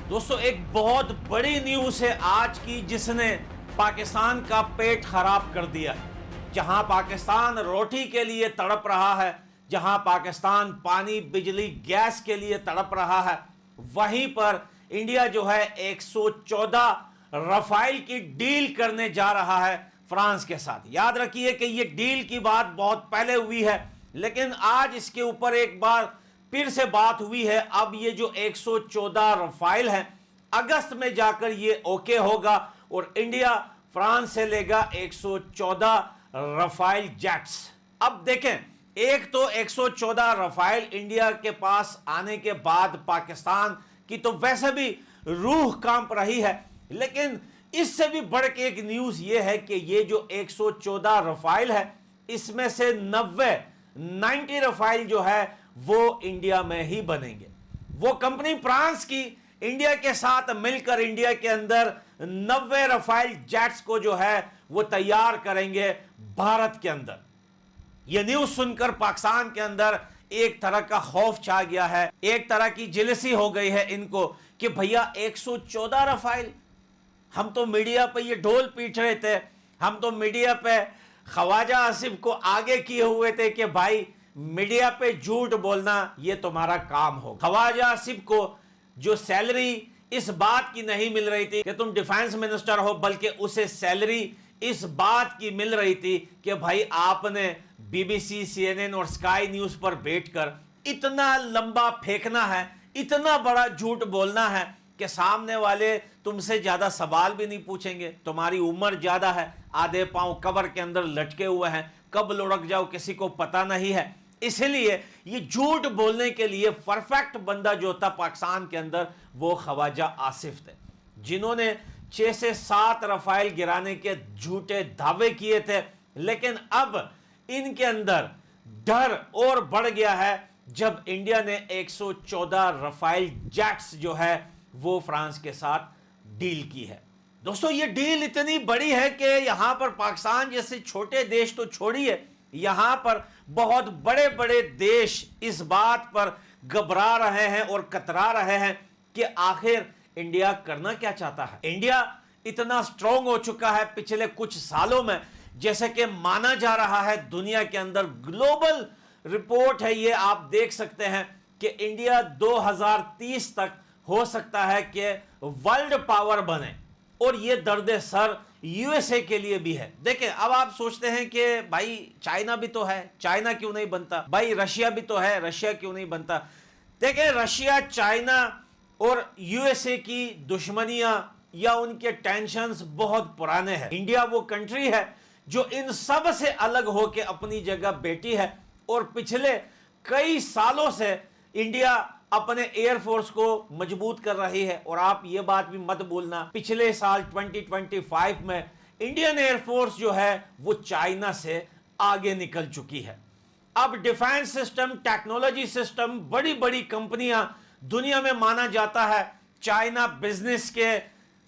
दोस्तों एक बहुत बड़ी न्यूज़ है आज की जिसने पाकिस्तान का पेट खराब कर दिया है। जहां पाकिस्तान रोटी के लिए तड़प रहा है, जहां पाकिस्तान पानी बिजली गैस के लिए तड़प रहा है, वहीं पर इंडिया जो है 114 रफाइल की डील करने जा रहा है फ्रांस के साथ। याद रखिए कि यह डील की बात बहुत पहले हुई है, लेकिन आज इसके ऊपर एक बार फिर से बात हुई है। अब ये जो 114 रफाइल है, अगस्त में जाकर ये ओके होगा और इंडिया फ्रांस से लेगा 114 रफाइल जेट्स। अब देखें, एक तो 114 रफाइल इंडिया के पास आने के बाद पाकिस्तान की तो वैसे भी रूह कांप रही है, लेकिन इससे भी बढ़ के एक न्यूज ये है कि ये जो 114 रफाइल है, इसमें से 90 रफाइल जो है वो इंडिया में ही बनेंगे। वो कंपनी फ्रांस की इंडिया के साथ मिलकर इंडिया के अंदर 90 रफाइल जेट्स को जो है वो तैयार करेंगे भारत के अंदर। यह न्यूज सुनकर पाकिस्तान के अंदर एक तरह का खौफ छा गया है, एक तरह की जेलसी हो गई है इनको कि भैया 114 रफाइल। हम तो मीडिया पे ये ढोल पीट रहे थे, हम तो मीडिया पे ख्वाजा आसिफ को आगे किए हुए थे कि भाई मीडिया पे झूठ बोलना ये तुम्हारा काम हो। ख्वाजा आसिफ को जो सैलरी इस बात की नहीं मिल रही थी कि तुम डिफेंस मिनिस्टर हो, बल्कि उसे सैलरी इस बात की मिल रही थी कि भाई आपने बीबीसी, सीएनएन और स्काई न्यूज पर बैठकर इतना लंबा फेंकना है, इतना बड़ा झूठ बोलना है कि सामने वाले तुमसे ज्यादा सवाल भी नहीं पूछेंगे। तुम्हारी उम्र ज्यादा है, आधे पांव कब्र के अंदर लटके हुए हैं, कब लुढ़क जाओ किसी को पता नहीं है। इसलिए ये झूठ बोलने के लिए परफेक्ट बंदा जो था पाकिस्तान के अंदर वो ख्वाजा आसिफ थे, जिन्होंने 6 से 7 रफाइल गिराने के झूठे दावे किए थे। लेकिन अब इनके अंदर डर और बढ़ गया है जब इंडिया ने 114 रफाइल जेट्स जो है वो फ्रांस के साथ डील की है। दोस्तों ये डील इतनी बड़ी है कि यहां पर पाकिस्तान जैसे छोटे देश तो छोड़िए, यहां पर बहुत बड़े बड़े देश इस बात पर घबरा रहे हैं और कतरा रहे हैं कि आखिर इंडिया करना क्या चाहता है। इंडिया इतना स्ट्रांग हो चुका है पिछले कुछ सालों में, जैसे कि माना जा रहा है दुनिया के अंदर। ग्लोबल रिपोर्ट है ये, आप देख सकते हैं कि इंडिया 2030 तक हो सकता है कि वर्ल्ड पावर बने, और ये दर्द सर यूएसए के लिए भी है। देखें, अब आप सोचते हैं कि भाई चाइना भी तो है, चाइना क्यों नहीं बनता, भाई रशिया भी तो है, रशिया क्यों नहीं बनता। देखें, रशिया, चाइना और यूएसए की दुश्मनियां या उनके टेंशन्स बहुत पुराने हैं। इंडिया वो कंट्री है जो इन सब से अलग होकर अपनी जगह बैठी है, और पिछले कई सालों से इंडिया अपने एयरफोर्स को मजबूत कर रही है। और आप ये बात भी मत भूलना, पिछले साल 2025 में इंडियन एयरफोर्स जो है वो चाइना से आगे निकल चुकी है। अब डिफेंस सिस्टम, टेक्नोलॉजी सिस्टम, बड़ी बड़ी कंपनियां दुनिया में माना जाता है चाइना बिजनेस के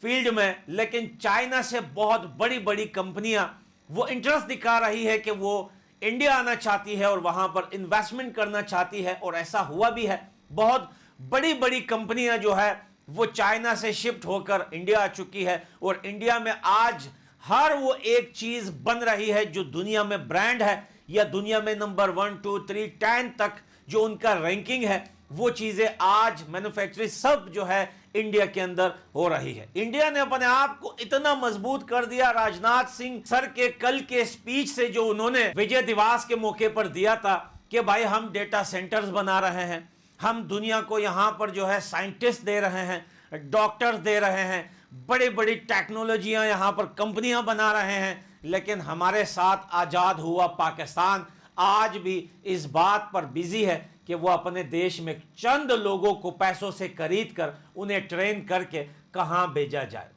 फील्ड में, लेकिन चाइना से बहुत बड़ी बड़ी कंपनियां वो इंटरेस्ट दिखा रही है कि वो इंडिया आना चाहती है और वहां पर इन्वेस्टमेंट करना चाहती है, और ऐसा हुआ भी है। बहुत बड़ी बड़ी कंपनियां जो है वो चाइना से शिफ्ट होकर इंडिया आ चुकी है, और इंडिया में आज हर वो एक चीज बन रही है जो दुनिया में ब्रांड है, या दुनिया में नंबर 1, 2, 3, 10 तक जो उनका रैंकिंग है, वो चीजें आज मैन्युफैक्चरिंग सब जो है इंडिया के अंदर हो रही है। इंडिया ने अपने आप को इतना मजबूत कर दिया, राजनाथ सिंह सर के कल के स्पीच से जो उन्होंने विजय दिवस के मौके पर दिया था कि भाई हम डेटा सेंटर्स बना रहे हैं, हम दुनिया को यहां पर जो है साइंटिस्ट दे रहे हैं, डॉक्टर्स दे रहे हैं, बड़ी बड़ी टेक्नोलॉजियां यहां पर कंपनियां बना रहे हैं। लेकिन हमारे साथ आजाद हुआ पाकिस्तान आज भी इस बात पर बिजी है कि वो अपने देश में चंद लोगों को पैसों से खरीद कर उन्हें ट्रेन करके कहां भेजा जाए।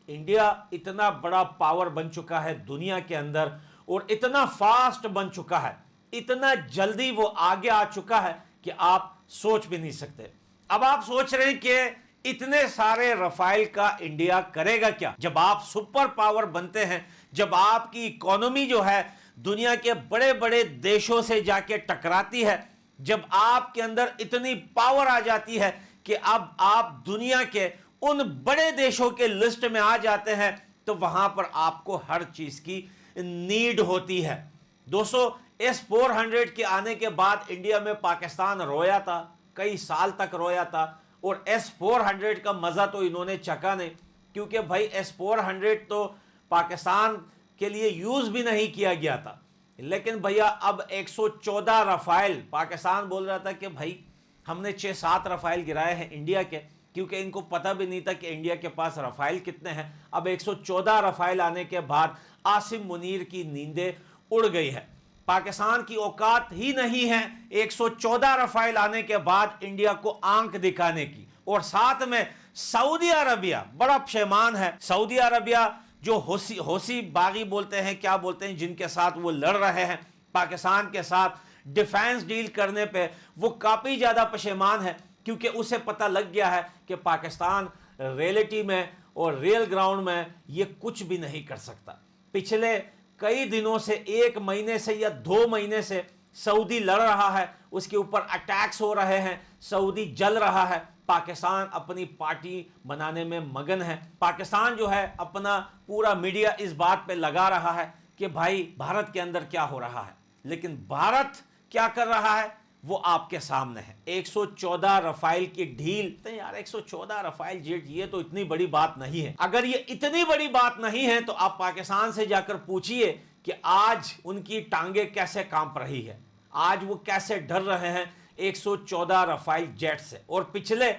इंडिया इतना बड़ा पावर बन चुका है दुनिया के अंदर, और इतना फास्ट बन चुका है, इतना जल्दी वो आगे आ चुका है कि आप सोच भी नहीं सकते। अब आप सोच रहे हैं कि इतने सारे रफाइल का इंडिया करेगा क्या? जब आप सुपर पावर बनते हैं, जब आपकी इकोनॉमी जो है दुनिया के बड़े बड़े देशों से जाके टकराती है, जब आपके अंदर इतनी पावर आ जाती है कि अब आप दुनिया के उन बड़े देशों के लिस्ट में आ जाते हैं तो वहां पर आपको हर चीज की नीड होती है। दोस्तों, S-400 के आने के बाद इंडिया में पाकिस्तान रोया था, कई साल तक रोया था, और S-400 का मजा तो इन्होंने चखा नहीं, क्योंकि भाई S-400 तो पाकिस्तान के लिए यूज भी नहीं किया गया था। लेकिन भैया अब 114 रफाइल, पाकिस्तान बोल रहा था कि भाई हमने 6-7 रफाइल गिराए हैं इंडिया के, क्योंकि इनको पता भी नहीं था कि इंडिया के पास रफाइल कितने हैं। अब 114 रफाइल आने के बाद आसिम मुनीर की नींदें उड़ गई है। पाकिस्तान की औकात ही नहीं है 114 रफाइल आने के बाद इंडिया को आंख दिखाने की। और साथ में सऊदी अरबिया बड़ा पशेमान है। सऊदी अरबिया जो होसी बागी बोलते हैं, क्या बोलते हैं, जिनके साथ वो लड़ रहे हैं पाकिस्तान के साथ डिफेंस डील करने पे, वो काफ़ी ज़्यादा पशेमान है, क्योंकि उसे पता लग गया है कि पाकिस्तान रियलिटी में और रियल ग्राउंड में ये कुछ भी नहीं कर सकता। पिछले कई दिनों से, 1 महीने से या 2 महीने से सऊदी लड़ रहा है, उसके ऊपर अटैक्स हो रहे हैं, सऊदी जल रहा है, पाकिस्तान अपनी पार्टी बनाने में मगन है। पाकिस्तान जो है अपना पूरा मीडिया इस बात पे लगा रहा है कि भाई भारत के अंदर क्या हो रहा है, लेकिन भारत क्या कर रहा है वो आपके सामने है। 114 रफाइल की ढील, तो यार 114 रफाइल जेट ये तो इतनी बड़ी बात नहीं है। अगर ये इतनी बड़ी बात नहीं है तो आप पाकिस्तान से जाकर पूछिए कि आज उनकी टांगे कैसे कांप रही है, आज वो कैसे डर रहे हैं 114 रफाइल जेट से। और पिछले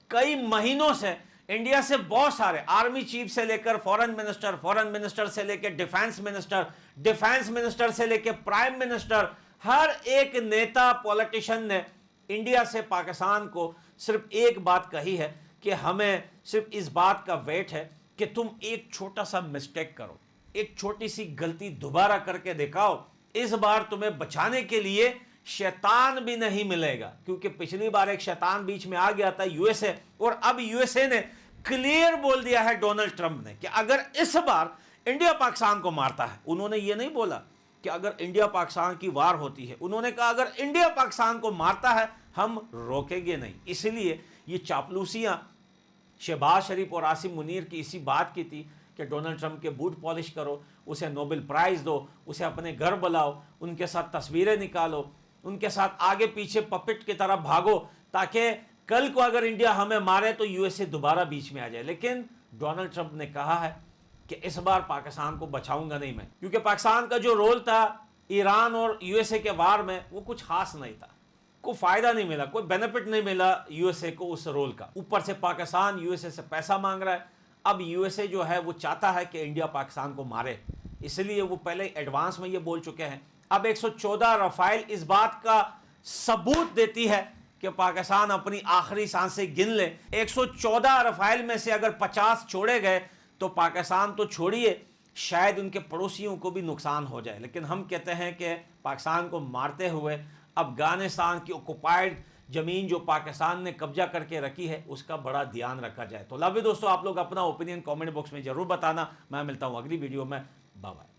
कई महीनों से इंडिया से बहुत सारे आर्मी चीफ से लेकर फॉरेन मिनिस्टर से लेकर डिफेंस मिनिस्टर से लेकर प्राइम मिनिस्टर, हर एक नेता पॉलिटिशियन ने इंडिया से पाकिस्तान को सिर्फ एक बात कही है कि हमें सिर्फ इस बात का वेट है कि तुम एक छोटा सा मिस्टेक करो, एक छोटी सी गलती दोबारा करके दिखाओ, इस बार तुम्हें बचाने के लिए शैतान भी नहीं मिलेगा। क्योंकि पिछली बार एक शैतान बीच में आ गया था, यूएसए, और अब यूएसए ने क्लियर बोल दिया है डोनाल्ड ट्रंप ने कि अगर इस बार इंडिया पाकिस्तान को मारता है, उन्होंने ये नहीं बोला कि अगर इंडिया पाकिस्तान की वार होती है, उन्होंने कहा अगर इंडिया पाकिस्तान को मारता है हम रोकेंगे नहीं। इसलिए ये चापलूसियां शहबाज शरीफ और आसिम मुनीर की इसी बात की थी कि डोनाल्ड ट्रंप के बूट पॉलिश करो, उसे नोबेल प्राइज दो, उसे अपने घर बुलाओ, उनके साथ तस्वीरें निकालो, उनके साथ आगे पीछे पपेट की तरह भागो, ताकि कल को अगर इंडिया हमें मारे तो यूएसए दोबारा बीच में आ जाए। लेकिन डोनाल्ड ट्रंप ने कहा है कि इस बार पाकिस्तान को बचाऊंगा नहीं मैं, क्योंकि पाकिस्तान का जो रोल था ईरान और यूएसए के वार में वो कुछ खास नहीं था, कोई फायदा नहीं मिला, कोई बेनिफिट नहीं मिला यूएसए को उस रोल का। ऊपर से पाकिस्तान यूएसए से पैसा मांग रहा है। अब यूएसए जो है वो चाहता है कि इंडिया पाकिस्तान को मारे, इसलिए वो पहले एडवांस में ये बोल चुके हैं। अब 114 रफाइल इस बात का सबूत देती है कि पाकिस्तान अपनी आखिरी सांसें गिन ले। 114 रफाइल में से अगर 50 छोड़े गए तो पाकिस्तान तो छोड़िए, शायद उनके पड़ोसियों को भी नुकसान हो जाए। लेकिन हम कहते हैं कि पाकिस्तान को मारते हुए अफगानिस्तान की ऑक्युपाइड जमीन जो पाकिस्तान ने कब्जा करके रखी है उसका बड़ा ध्यान रखा जाए। तो लव यू दोस्तों, आप लोग अपना ओपिनियन कमेंट बॉक्स में जरूर बताना। मैं मिलता हूं अगली वीडियो में, बाय बाय।